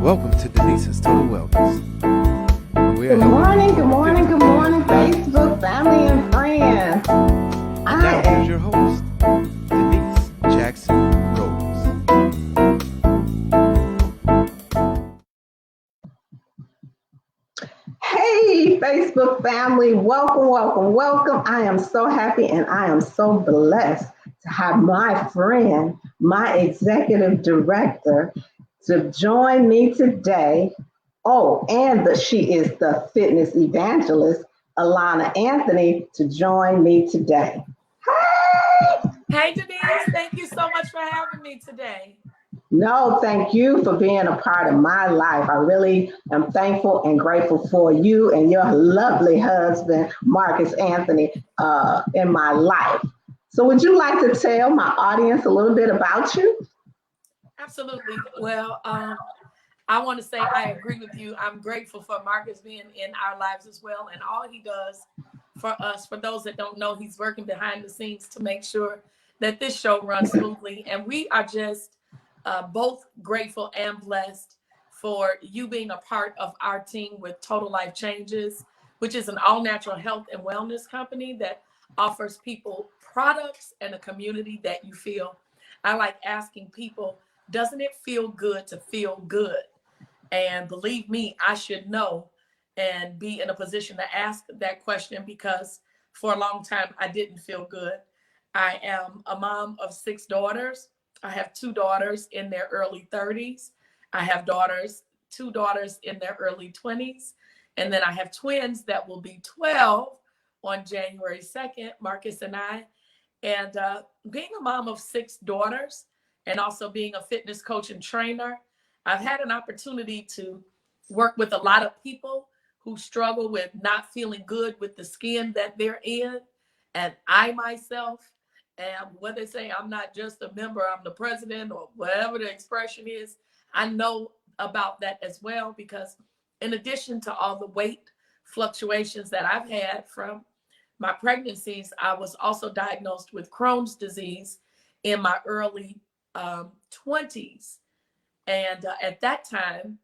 Welcome to Denice's Total Wellness. Good morning, Facebook family and friends. Now here's your host, Denice Jackson Rose. Hey, Facebook family, welcome. I am so happy and I am so blessed to have my friend, my executive director, to join me today. Oh, and she is the fitness evangelist, Alana Anthony, to join me today. Hey! Hey, Denice, thank you so much for having me today. No, thank you for being a part of my life. I really am thankful and grateful for you and your lovely husband, Marcus Anthony, in my life. So would you like to tell my audience a little bit about you? Absolutely. Well, I want to say I agree with you. I'm grateful for Marcus being in our lives as well, and all he does for us. For those that don't know, he's working behind the scenes to make sure that this show runs smoothly. And we are just both grateful and blessed for you being a part of our team with Total Life Changes, which is an all-natural health and wellness company that offers people products and a community that you feel. I like asking people, doesn't it feel good to feel good? And believe me, I should know and be in a position to ask that question, because for a long time I didn't feel good. I am a mom of 6 daughters. I have 2 daughters in their early 30s. I have two daughters in their early 20s. And then I have twins that will be 12 on January 2nd, Marcus and I. And being a mom of 6 daughters and also being a fitness coach and trainer, I've had an opportunity to work with a lot of people who struggle with not feeling good with the skin that they're in. And I myself am, what they say, I'm not just a member, I'm the president, or whatever the expression is. I know about that as well, because in addition to all the weight fluctuations that I've had from my pregnancies, I was also diagnosed with Crohn's disease in my early 20s. And at that time,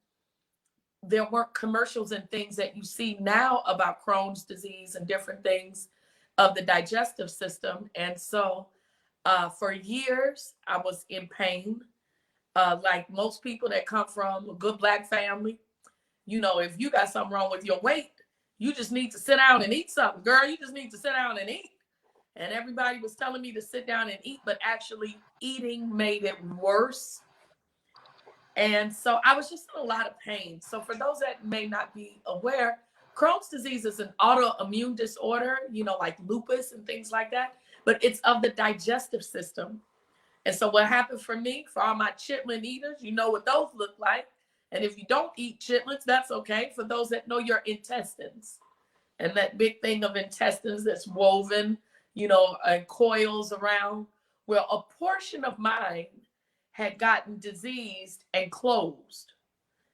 there weren't commercials and things that you see now about Crohn's disease and different things of the digestive system. And so for years, I was in pain. Like most people that come from a good Black family, you know, if you got something wrong with your weight, you just need to sit down and eat something. Girl, you just need to sit down and eat. And everybody was telling me to sit down and eat, but actually eating made it worse. And so I was just in a lot of pain. So for those that may not be aware, Crohn's disease is an autoimmune disorder, you know, like lupus and things like that, but it's of the digestive system. And so what happened for me, for all my chitlin eaters, you know what those look like. And if you don't eat chitlins, that's okay. For those that know your intestines and that big thing of intestines that's woven, you know, and coils around, well, a portion of mine had gotten diseased and closed.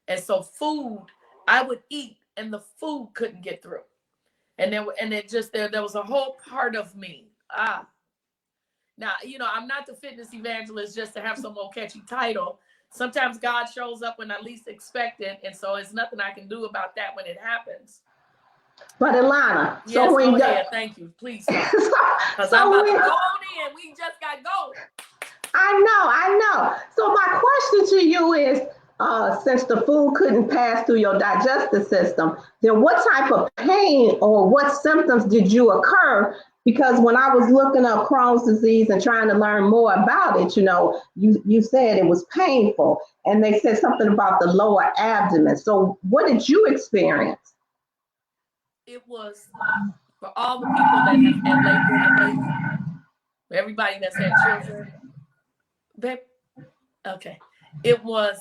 And so food, I would eat and the food couldn't get through. And there was a whole part of me. Now, you know, I'm not the fitness evangelist just to have some old catchy title. Sometimes God shows up when I least expect it. And so there's nothing I can do about that when it happens. But Alana, yes, so go ahead. Thank you. Please stop. Because I'm about to go on in. We just got going. I know. So my question to you is, since the food couldn't pass through your digestive system, then what type of pain or what symptoms did you occur? Because when I was looking up Crohn's disease and trying to learn more about it, you know, you said it was painful, and they said something about the lower abdomen. So what did you experience? It was for all the people that have had labor and labor, everybody that's had children. Okay. It was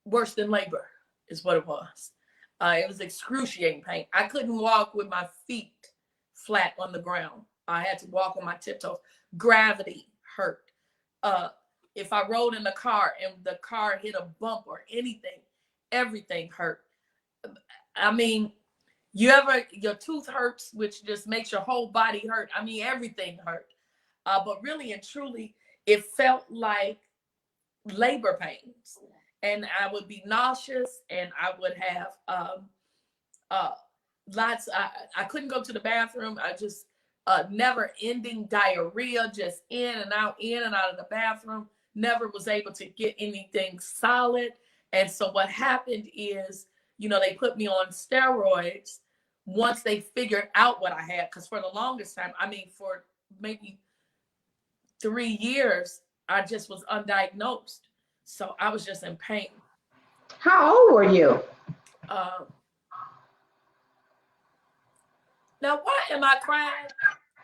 worse than labor is what it was. It was excruciating pain. I couldn't walk with my feet flat on the ground. I had to walk on my tiptoes. Gravity hurt. If I rode in the car and the car hit a bump or anything, everything hurt. I mean, your tooth hurts, which just makes your whole body hurt. I mean, everything hurt. But really and truly, it felt like labor pains, and I would be nauseous, and I would have lots. I couldn't go to the bathroom. I just never ending diarrhea, just in and out of the bathroom. Never was able to get anything solid. And so what happened is, they put me on steroids once they figured out what I had. Because for the longest time, for maybe 3 years, I just was undiagnosed. So I was just in pain. How old were you? Now, why am I crying?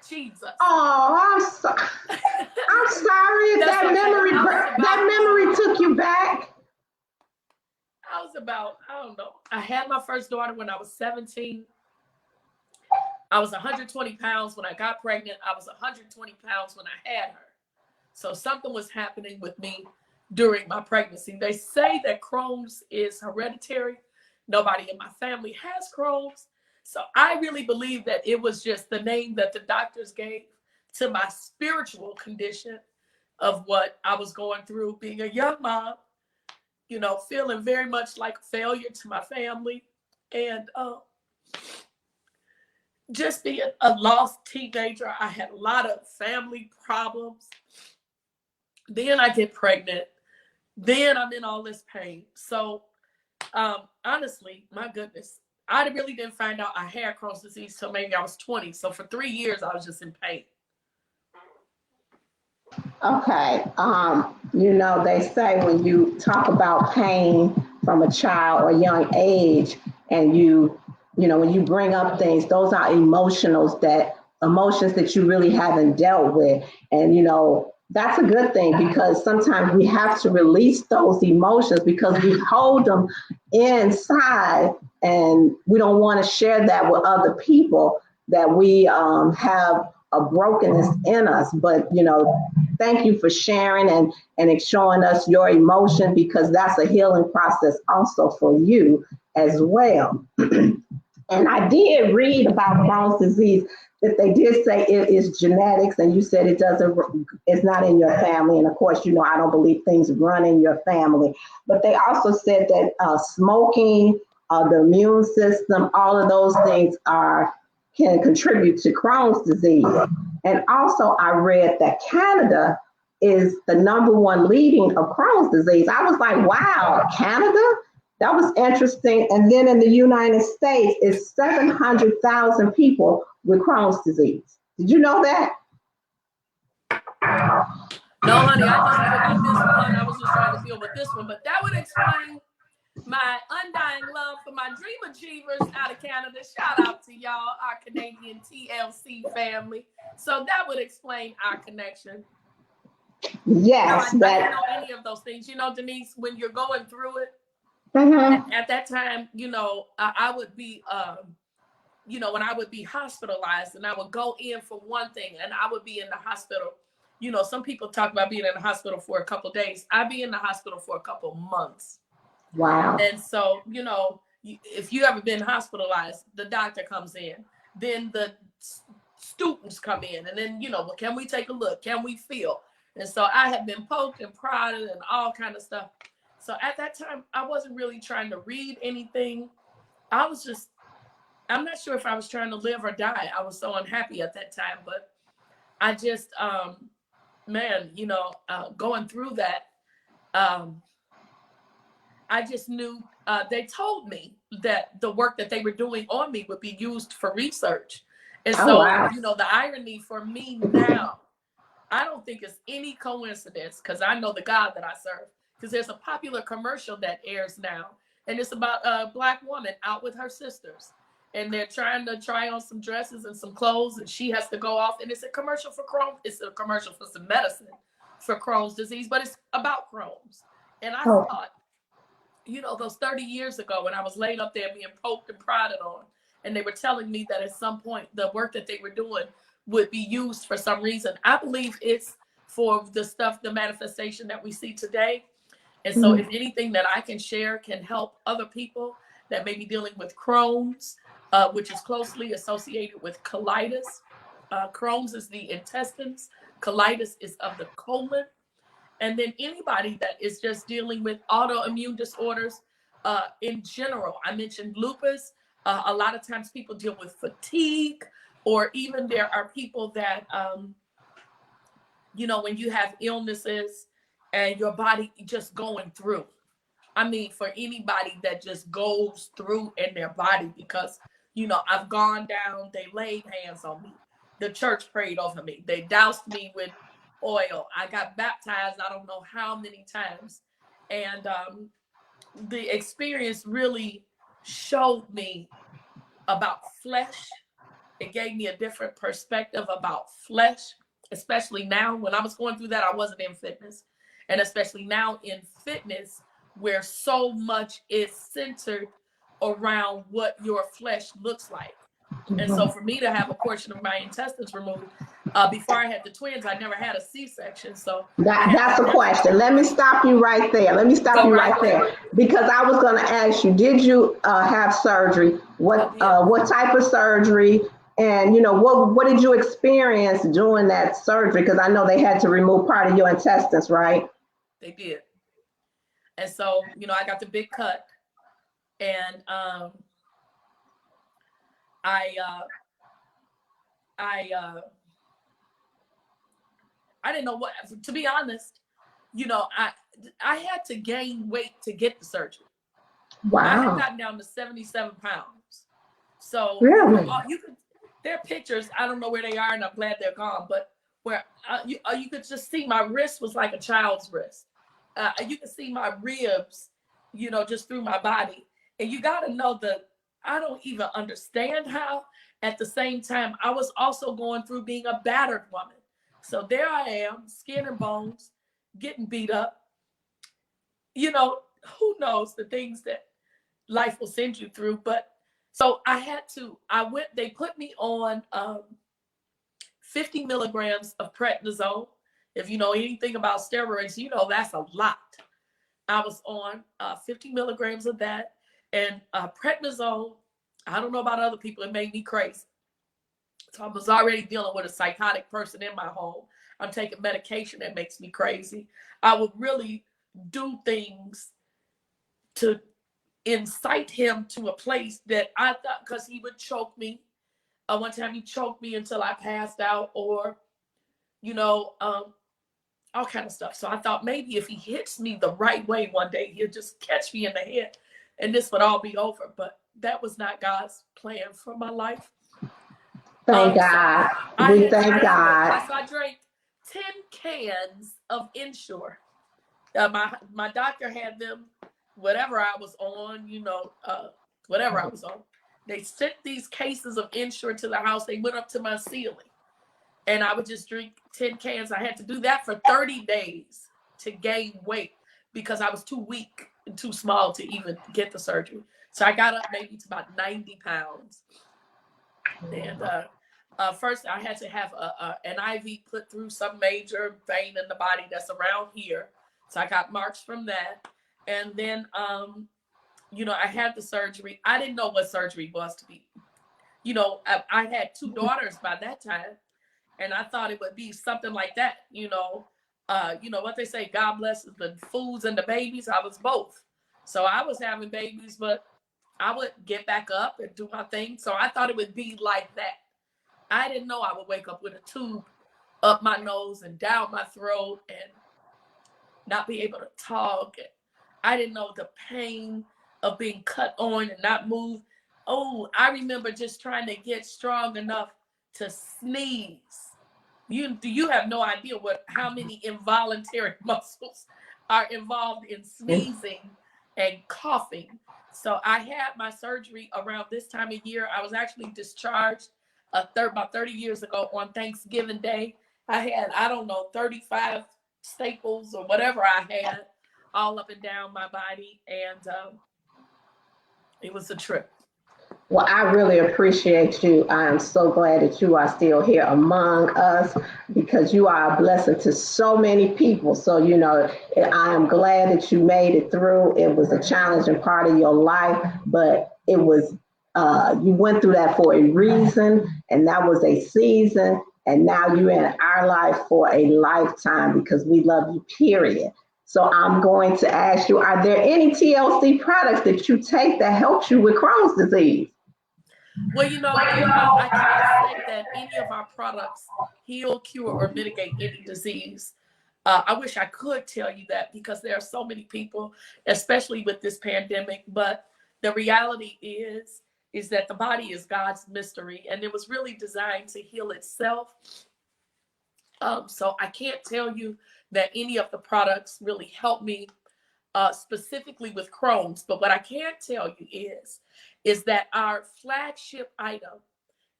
Jesus. Oh, I'm sorry. I'm sorry if that memory took you back. I was about, I don't know. I had my first daughter when I was 17. I was 120 pounds when I got pregnant. I was 120 pounds when I had her. So something was happening with me during my pregnancy. They say that Crohn's is hereditary. Nobody in my family has Crohn's. So I really believe that it was just the name that the doctors gave to my spiritual condition of what I was going through, being a young mom, feeling very much like a failure to my family, and just being a lost teenager. I had a lot of family problems. Then I get pregnant. Then I'm in all this pain. So honestly, my goodness, I really didn't find out I had Crohn's disease till maybe I was 20. So for 3 years, I was just in pain. Okay. They say when you talk about pain from a child or young age, and when you bring up things, those are emotions that you really haven't dealt with. And, that's a good thing, because sometimes we have to release those emotions because we hold them inside and we don't want to share that with other people, that we have a brokenness in us. But, thank you for sharing and showing us your emotion, because that's a healing process also for you as well. And I did read about Crohn's disease, that they did say it is genetics, and you said it's not in your family. And of course, I don't believe things run in your family, but they also said that smoking, the immune system, all of those things can contribute to Crohn's disease. And also I read that Canada is the #1 leading of Crohn's disease. I was like, wow, Canada? That was interesting. And then in the United States, it's 700,000 people with Crohn's disease. Did you know that? No, honey, I just knew about this one. I was just trying to deal with this one. But that would explain my undying love for my dream achievers out of Canada. Shout out to y'all, our Canadian TLC family. So that would explain our connection. Yes. I didn't know any of those things. Denice, when you're going through it, at that time, I would be, when I would be hospitalized, and I would go in for one thing, and I would be in the hospital. Some people talk about being in the hospital for a couple of days. I'd be in the hospital for a couple of months. Wow. And so, if you ever been hospitalized, the doctor comes in, then the students come in, and then, well, can we take a look? Can we feel? And so I had been poked and prodded and all kind of stuff. So at that time, I wasn't really trying to read anything. I'm not sure if I was trying to live or die. I was so unhappy at that time, but I just, going through that, I just knew, they told me that the work that they were doing on me would be used for research. And so, wow. The irony for me now, I don't think it's any coincidence, because I know the God that I serve, because there's a popular commercial that airs now, and it's about a Black woman out with her sisters, and they're trying to try on some dresses and some clothes, and she has to go off, and it's a commercial for Crohn's. It's a commercial for some medicine for Crohn's disease, but it's about Crohn's. And I thought, those 30 years ago, when I was laid up there being poked and prodded on, and they were telling me that at some point the work that they were doing would be used for some reason. I believe it's for the manifestation that we see today. And so if anything that I can share can help other people that may be dealing with Crohn's, which is closely associated with colitis. Crohn's is the intestines. Colitis is of the colon. And then anybody that is just dealing with autoimmune disorders in general. I mentioned lupus. A lot of times people deal with fatigue, or even there are people that, when you have illnesses and your body just going through. I mean, for anybody that just goes through in their body, because, I've gone down, they laid hands on me. The church prayed over me. They doused me with oil. I got baptized, I don't know how many times. And the experience really showed me about flesh. It gave me a different perspective about flesh, especially now. When I was going through that, I wasn't in fitness. And especially now in fitness, where so much is centered around what your flesh looks like. And so for me to have a portion of my intestines removed, before I had the twins, I never had a C-section. So that's a question. Let me stop you right there. Because I was going to ask you, did you have surgery? What type of surgery? And, what did you experience during that surgery? Because I know they had to remove part of your intestines, right? They did. And so, I got the big cut, and I didn't know what, to be honest, I had to gain weight to get the surgery. Wow. I had gotten down to 77 pounds. So really? There are pictures, I don't know where they are, and I'm glad they're gone, but where you could just see my wrist was like a child's wrist. You can see my ribs, just through my body. And you got to know that I don't even understand how. At the same time, I was also going through being a battered woman. So there I am, skin and bones, getting beat up. Who knows the things that life will send you through. But so they put me on 50 milligrams of prednisone. If you know anything about steroids, that's a lot. I was on 50 milligrams of that. And prednisone, I don't know about other people, it made me crazy. So I was already dealing with a psychotic person in my home. I'm taking medication that makes me crazy. I would really do things to incite him to a place that I thought, because he would choke me. One time he choked me until I passed out, or, all kind of stuff. So I thought maybe if he hits me the right way one day, he'll just catch me in the head and this would all be over. But that was not God's plan for my life. Thank God. Thank God. So I drank 10 cans of Ensure. My doctor had them, whatever I was on, whatever I was on. They sent these cases of Ensure to the house. They went up to my ceiling. And I would just drink 10 cans. I had to do that for 30 days to gain weight because I was too weak and too small to even get the surgery. So I got up maybe to about 90 pounds. And first I had to have an IV put through some major vein in the body that's around here. So I got marks from that. And then, I had the surgery. I didn't know what surgery was to be. I had 2 daughters by that time. And I thought it would be something like that, what they say, God blesses the fools and the babies. I was both. So I was having babies, but I would get back up and do my thing. So I thought it would be like that. I didn't know I would wake up with a tube up my nose and down my throat and not be able to talk. I didn't know the pain of being cut on and not move. Oh, I remember just trying to get strong enough to sneeze. You have no idea how many involuntary muscles are involved in sneezing and coughing. So I had my surgery around this time of year. I was actually discharged about 30 years ago on Thanksgiving Day. I had, 35 staples or whatever I had all up and down my body. And it was a trip. Well, I really appreciate you. I am so glad that you are still here among us because you are a blessing to so many people. So, I am glad that you made it through. It was a challenging part of your life, but it was, you went through that for a reason, and that was a season. And now you're in our life for a lifetime because we love you, period. So I'm going to ask you, are there any TLC products that you take that helps you with Crohn's disease? Well, I can't say that any of our products heal, cure, or mitigate any disease. I wish I could tell you that because there are so many people, especially with this pandemic. But the reality is that the body is God's mystery, and it was really designed to heal itself. So I can't tell you that any of the products really help me specifically with Crohn's. But what I can tell you is that our flagship item,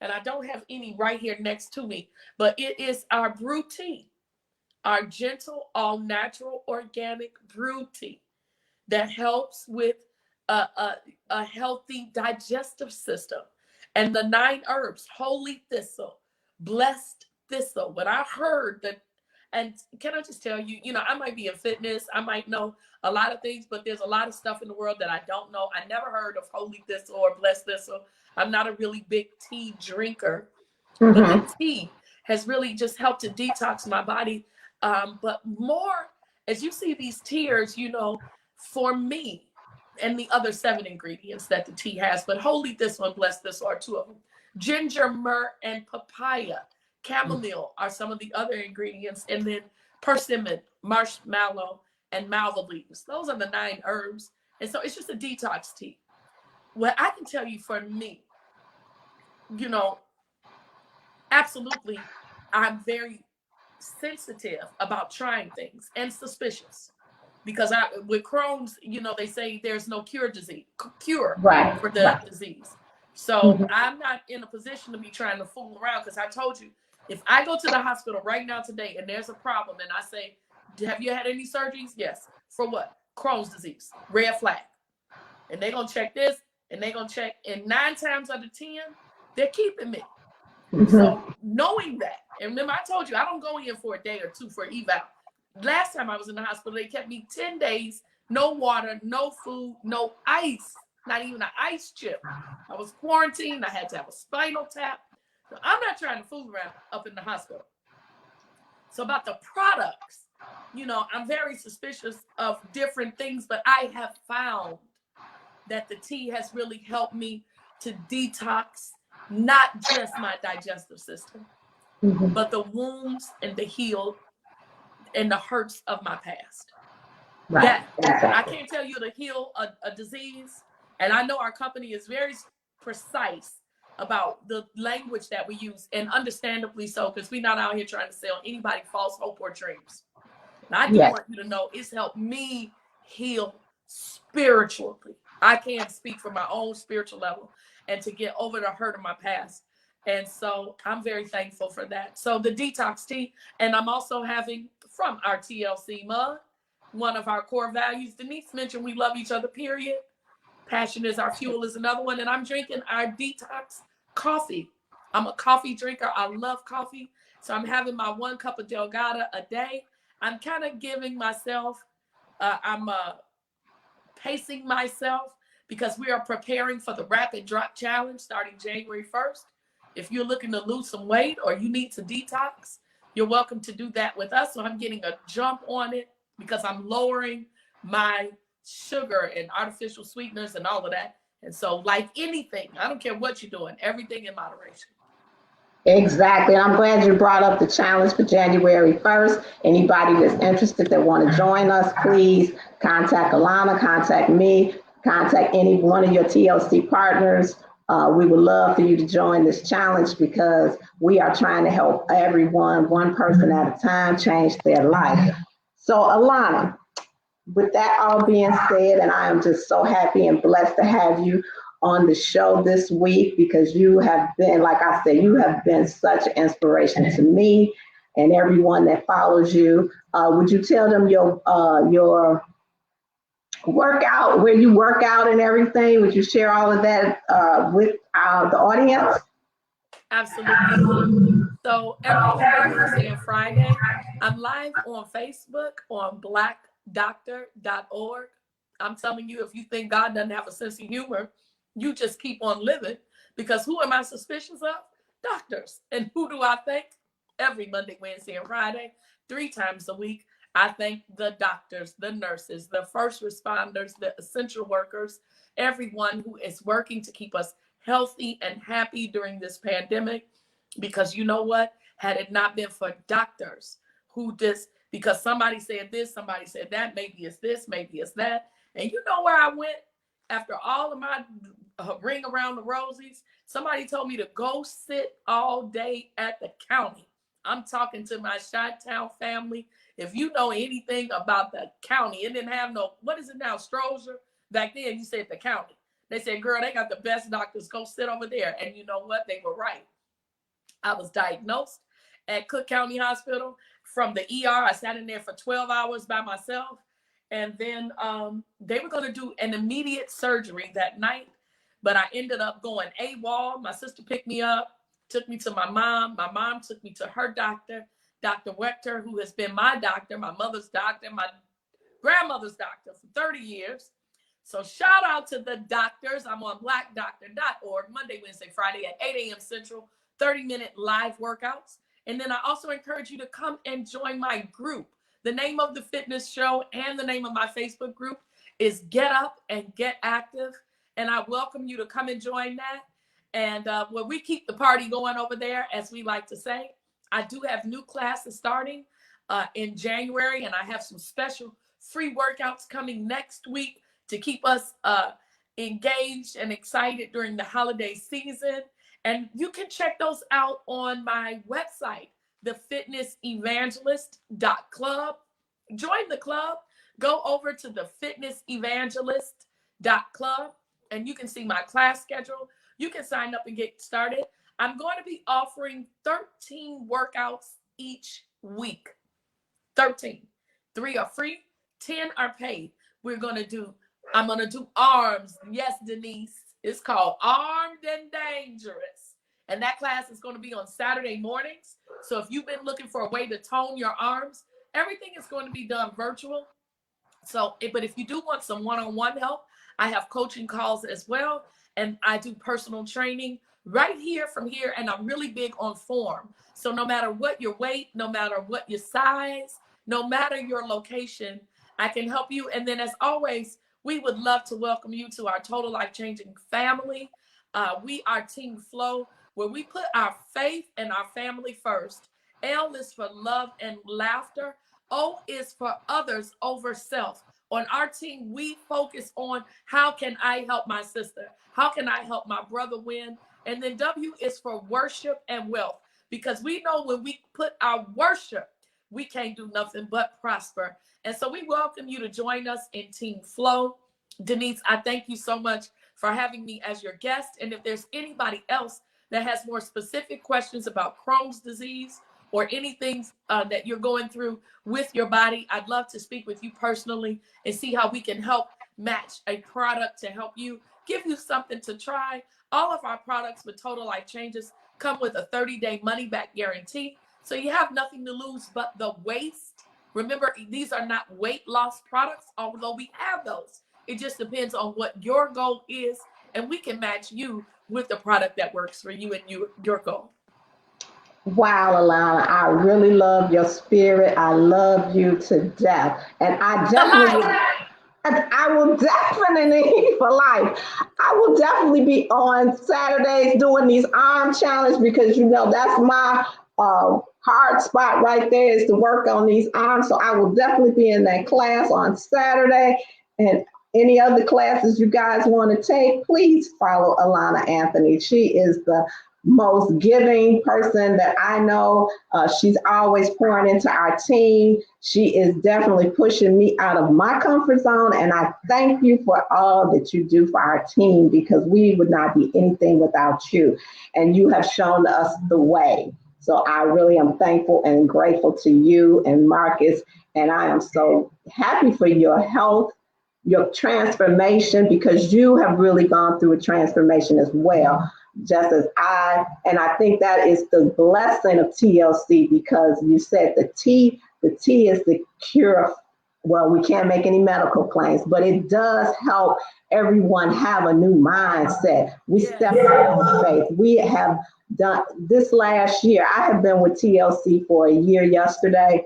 and I don't have any right here next to me, but it is our Brew Tea, our gentle, all natural, organic Brew Tea that helps with a healthy digestive system. And the 9 herbs, holy thistle, blessed thistle. When I heard that, and can I just tell you, I might be in fitness, I might know a lot of things, but there's a lot of stuff in the world that I don't know. I never heard of holy thistle or blessed thistle. I'm not a really big tea drinker, but the tea has really just helped to detox my body. But more, as you see these tears, for me, and the other 7 ingredients that the tea has, but holy thistle and blessed thistle are 2 of them. Ginger, myrrh, and papaya. Chamomile are some of the other ingredients, and then persimmon, marshmallow, and malva leaves. Those are the 9 herbs, and so it's just a detox tea. Well, I can tell you for me, absolutely, I'm very sensitive about trying things and suspicious. Because with Crohn's, they say there's no cure Right. for the disease. So I'm not in a position to be trying to fool around, because I told you, if I go to the hospital right now today and there's a problem and I say, have you had any surgeries? Yes. For what? Crohn's disease. Red flag. And they're going to check this and they're going to check. And 9 times out of 10, they're keeping me. So knowing that, and remember I told you, I don't go in for a day or 2 for eval. Last time I was in the hospital, they kept me 10 days, no water, no food, no ice, not even an ice chip. I was quarantined. I had to have a spinal tap. So I'm not trying to fool around up in the hospital. So about the products, I'm very suspicious of different things, but I have found that the tea has really helped me to detox not just my digestive system, but the wounds and the healed and the hurts of my past. Right. That Exactly. I can't tell you to heal a disease. And I know our company is very precise about the language that we use, and understandably so, because we're not out here trying to sell anybody false hope or dreams. And I do want you to know it's helped me heal spiritually. I can't speak from my own spiritual level, and to get over the hurt of my past. And so I'm very thankful for that. So the detox tea, and I'm also having from our TLC mug, one of our core values. Denice mentioned we love each other, period. Passion is our fuel is another one. And I'm drinking our Detox Coffee. I'm a coffee drinker. I love coffee. So I'm having my 1 cup of Delgada a day. I'm kind of giving myself, I'm pacing myself, because we are preparing for the Rapid Drop Challenge starting January 1st. If you're looking to lose some weight or you need to detox, you're welcome to do that with us. So I'm getting a jump on it because I'm lowering my sugar and artificial sweeteners and all of that. And so, like anything, I don't care what you're doing, everything in moderation. Exactly. I'm glad you brought up the challenge for January 1st. Anybody that's interested that want to join us, please contact Alana, contact me, contact any one of your TLC partners. We would love for you to join this challenge because we are trying to help everyone, one person at a time, change their life. So Alana, with that all being said, and I am just so happy and blessed to have you on the show this week, because you have been, like I said, you have been such an inspiration to me and everyone that follows you. Would you tell them your workout, where you work out and everything? Would you share all of that with the audience? Absolutely. So every Wednesday and Friday, I'm live on Facebook on blackdoctor.org. I'm telling you, if you think God doesn't have a sense of humor, you just keep on living, because who am I suspicious of? Doctors. And who do I think? every Monday, Wednesday, and Friday, 3 times a week. I thank the doctors, the nurses, the first responders, the essential workers, everyone who is working to keep us healthy and happy during this pandemic. Because you know what? Had it not been for doctors who just, because somebody said this, somebody said that, maybe it's this, maybe it's that. And you know where I went after all of my ring around the rosies? Somebody told me to go sit all day at the county. I'm talking to my Chi-Town family. If you know anything about the county, it didn't have no, what is it now, Strozier? Back then, you said the county. They said, girl, they got the best doctors. Go sit over there. And you know what? They were right. I was diagnosed at Cook County Hospital from the ER. I sat in there for 12 hours by myself. And then they were going to do an immediate surgery that night. But I ended up going AWOL. My sister picked me up, took me to my mom. My mom took me to her doctor, Dr. Wechter, who has been my doctor, my mother's doctor, my grandmother's doctor for 30 years. So shout out to the doctors. I'm on blackdoctor.org, Monday, Wednesday, Friday at 8 a.m. Central, 30-minute live workouts. And then I also encourage you to come and join my group. The name of the fitness show and the name of my Facebook group is Get Up and Get Active. And I welcome you to come and join that. And well, we keep the party going over there, as we like to say. I do have new classes starting in January, and I have some special free workouts coming next week to keep us engaged and excited during the holiday season. And you can check those out on my website, thefitnessevangelist.club. Join the club. Go over to thefitnessevangelist.club, and you can see my class schedule. You can sign up and get started. I'm going to be offering 13 workouts each week. 13. 3 are free, 10 are paid. I'm going to do arms. Yes, Denice. It's called Armed and Dangerous. And that class is going to be on Saturday mornings. So if you've been looking for a way to tone your arms, everything is going to be done virtual. So, but if you do want some one-on-one help, I have coaching calls as well. And I do personal training right here from here. And I'm really big on form. So no matter what your weight, no matter what your size, no matter your location, I can help you. And then as always, we would love to welcome you to our Total Life Changing family. We are Team Flow, where we put our faith and our family first. L is for love and laughter. O is for others over self. On our team, we focus on how can I help my sister? How can I help my brother win? And then W is for worship and wealth, because we know when we put our worship, we can't do nothing but prosper. And so we welcome you to join us in Team Flow. Denice, I thank you so much for having me as your guest. And if there's anybody else that has more specific questions about Crohn's disease or anything that you're going through with your body, I'd love to speak with you personally and see how we can help match a product to help you, give you something to try. All of our products with Total Life Changes come with a 30-day money-back guarantee. So you have nothing to lose but the waste. Remember, these are not weight loss products, although we have those. It just depends on what your goal is, and we can match you with the product that works for you and your goal. Wow, Alana, I really love your spirit. I love you to death. And I will definitely, for life, I will definitely be on Saturdays doing these arm challenge, because you know that's my hard spot right there, is to work on these arms. So I will definitely be in that class on Saturday. And any other classes you guys want to take, please follow Alana Anthony. She is the most giving person that I know. She's always pouring into our team. She is definitely pushing me out of my comfort zone. And I thank you for all that you do for our team, because we would not be anything without you. And you have shown us the way. So I really am thankful and grateful to you and Marcus. And I am so happy for your health, your transformation, because you have really gone through a transformation as well, just as I. And I think that is the blessing of TLC, because you said the T is the cure. Well, we can't make any medical claims, but it does help everyone have a new mindset. We step out on faith. We have done this last year. I have been with TLC for a year yesterday,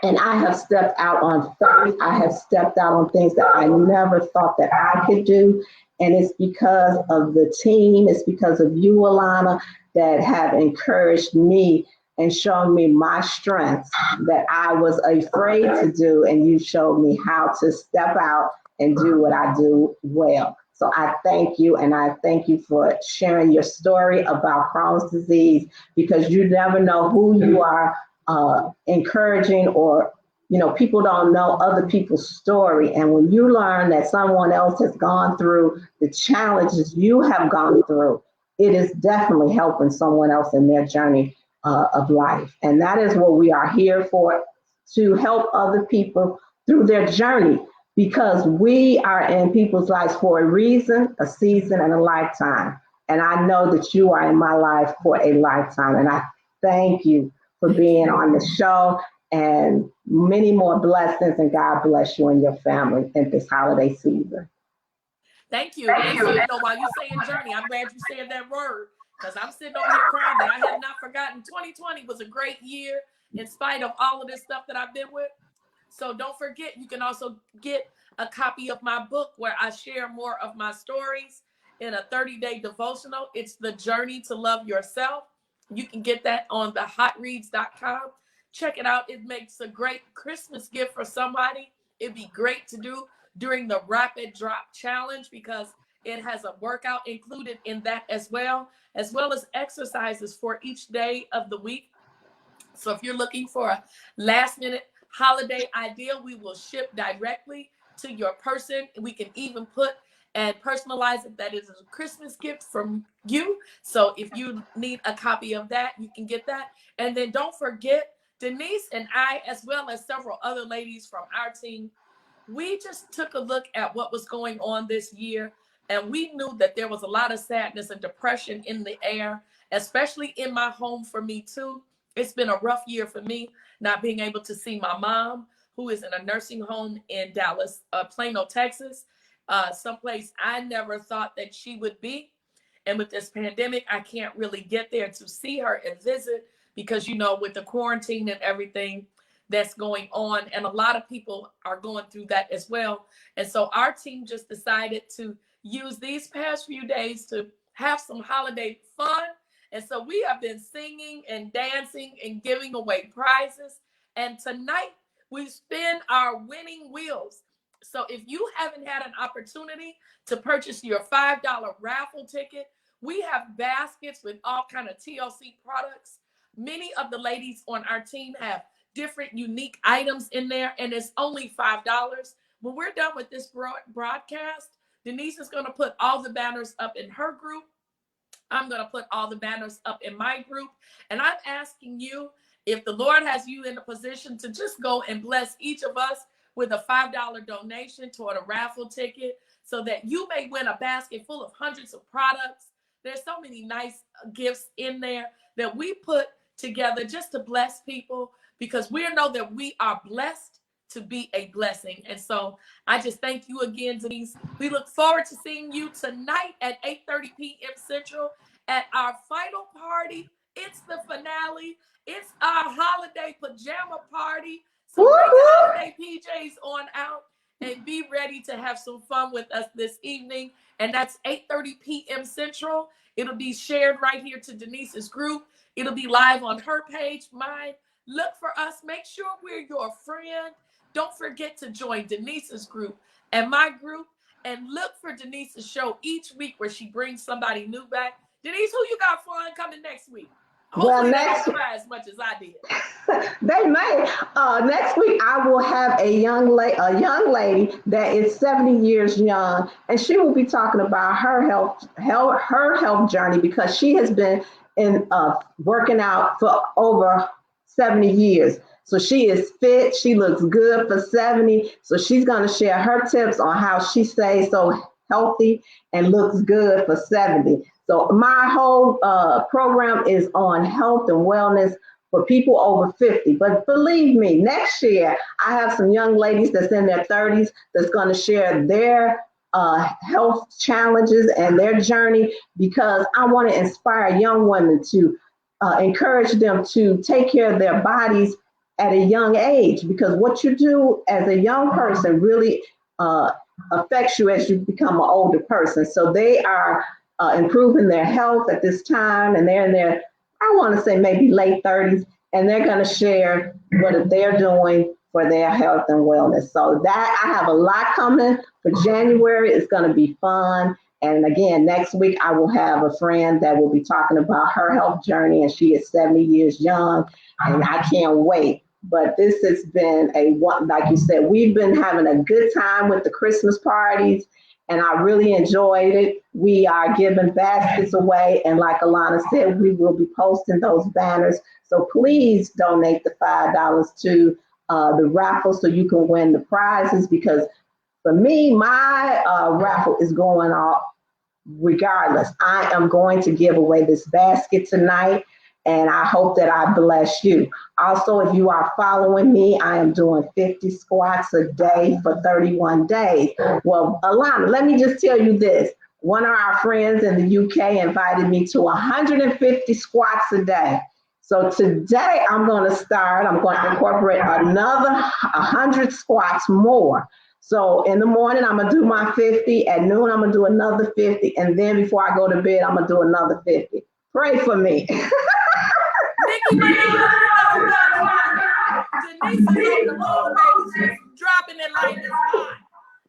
and I have stepped out on faith. I have stepped out on things that I never thought that I could do. And it's because of the team. It's because of you, Alana, that have encouraged me and shown me my strengths that I was afraid to do. And you showed me how to step out and do what I do well. So I thank you, and I thank you for sharing your story about Crohn's disease, because you never know who you are encouraging, or people don't know other people's story. And when you learn that someone else has gone through the challenges you have gone through, it is definitely helping someone else in their journey of life. And that is what we are here for, to help other people through their journey, because we are in people's lives for a reason, a season, and a lifetime. And I know that you are in my life for a lifetime. And I thank you for being on the show, and many more blessings, and God bless you and your family in this holiday season. Thank you. And so, while you're saying journey, I'm glad you said that word, because I'm sitting over here crying that I have not forgotten 2020 was a great year in spite of all of this stuff that I've been with. So don't forget, you can also get a copy of my book where I share more of my stories in a 30-day devotional. It's The Journey to Love Yourself. You can get that on thehotreads.com. Check it out. It makes a great Christmas gift for somebody. It'd be great to do during the Rapid Drop Challenge, because it has a workout included in that as well as exercises for each day of the week. So if you're looking for a last-minute holiday idea, we will ship directly to your person. We can even put and personalize it that is a Christmas gift from you. So if you need a copy of that, you can get that. And then don't forget, Denice and I, as well as several other ladies from our team, we just took a look at what was going on this year, and we knew that there was a lot of sadness and depression in the air, especially in my home for me too. It's been a rough year for me, not being able to see my mom, who is in a nursing home in Dallas, Plano, Texas, someplace I never thought that she would be. And with this pandemic, I can't really get there to see her and visit, because, with the quarantine and everything that's going on, and a lot of people are going through that as well. And so our team just decided to use these past few days to have some holiday fun. And so we have been singing and dancing and giving away prizes. And tonight we spin our winning wheels. So if you haven't had an opportunity to purchase your $5 raffle ticket, we have baskets with all kind of TLC products. Many of the ladies on our team have different unique items in there, and it's only $5. When we're done with this broadcast, Denice is going to put all the banners up in her group. I'm going to put all the banners up in my group. And I'm asking you, if the Lord has you in a position to just go and bless each of us with a $5 donation toward a raffle ticket, so that you may win a basket full of hundreds of products. There's so many nice gifts in there that we put together just to bless people, because we know that we are blessed to be a blessing. And so I just thank you again, Denice. We look forward to seeing you tonight at 8:30 p.m. Central at our final party. It's the finale. It's our holiday pajama party. So bring your holiday PJs on out and be ready to have some fun with us this evening. And that's 8:30 p.m. Central. It'll be shared right here to Denice's group. It'll be live on her page, mine. Look for us. Make sure we're your friend. Don't forget to join Denice's group and my group, and look for Denice's show each week where she brings somebody new back. Denice, who you got fun coming next week? Hopefully they don't cry as much as I did. They may. Next week, I will have a young lady that is 70 years young, and she will be talking about her health journey, because she has been working out for over 70 years. So she is fit. She looks good for 70. So she's going to share her tips on how she stays so healthy and looks good for 70. So my whole program is on health and wellness for people over 50. But believe me, next year, I have some young ladies that's in their 30s that's going to share their health challenges and their journey, because I want to inspire young women to encourage them to take care of their bodies at a young age, because what you do as a young person really affects you as you become an older person. So they are improving their health at this time, and they're in their, I want to say maybe late 30s, and they're going to share what they're doing for their health and wellness. So that I have a lot coming for January. It's going to be fun. And again, next week I will have a friend that will be talking about her health journey, and she is 70 years young, and I can't wait. But this has been like you said, we've been having a good time with the Christmas parties, and I really enjoyed it. We are giving baskets away, and like Alana said, we will be posting those banners. So please donate the $5 to the raffle so you can win the prizes, because for me, my raffle is going off regardless. I am going to give away this basket tonight, and I hope that I bless you. Also, if you are following me, I am doing 50 squats a day for 31 days. Well, Alana, let me just tell you this. One of our friends in the UK invited me to 150 squats a day. So today I'm going to incorporate another 100 squats more. So in the morning, I'm going to do my 50. At noon, I'm going to do another 50. And then before I go to bed, I'm going to do another 50. Pray for me. Nikki, Denice is on the road, baby. She's dropping it like it's hot.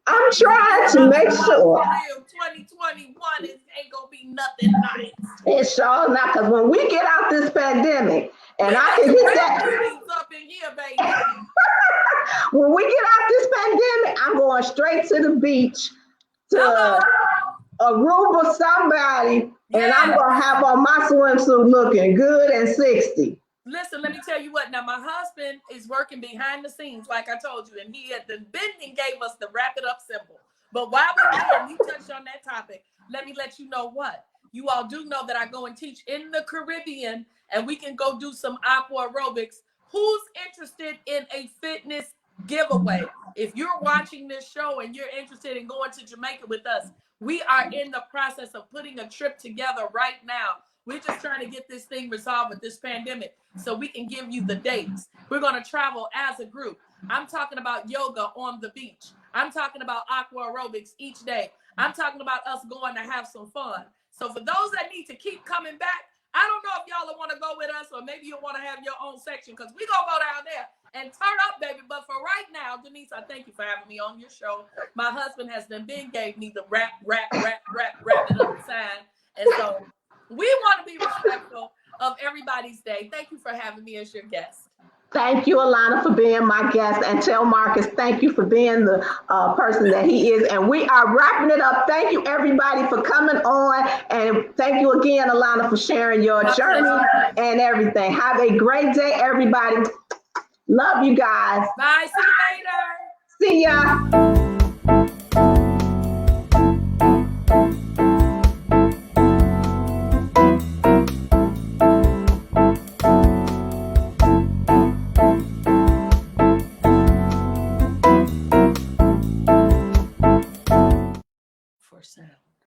I'm trying to make sure. 2021 ain't going to be nothing nice. It sure not, because when we get out this pandemic, and I can hit that. Up in here, baby. When we get out this pandemic, I'm going straight to the beach, to Aruba somebody, and I'm going to have on my swimsuit looking good and 60. Listen, let me tell you what. Now, my husband is working behind the scenes, like I told you, and he at the bending gave us the wrap it up symbol. But while we're here, and you touched on that topic, let me let you know what. You all do know that I go and teach in the Caribbean, and we can go do some aqua aerobics. Who's interested in a fitness giveaway? If you're watching this show and you're interested in going to Jamaica with us, we are in the process of putting a trip together right now. We're just trying to get this thing resolved with this pandemic so we can give you the dates. We're going to travel as a group. I'm talking about yoga on the beach. I'm talking about aqua aerobics each day. I'm talking about us going to have some fun. So for those that need to keep coming back, I don't know if y'all want to go with us, or maybe you want to have your own section, because we going to go down there and turn up, baby. But for right now, Denice, I thank you for having me on your show. My husband has been gave me the wrap it up sign. And so we want to be respectful of everybody's day. Thank you for having me as your guest. Thank you, Alana, for being my guest. And tell Marcus, thank you for being the person that he is. And we are wrapping it up. Thank you, everybody, for coming on. And thank you again, Alana, for sharing your journey and everything. Have a great day, everybody. Love you guys. Bye. See you later. See ya.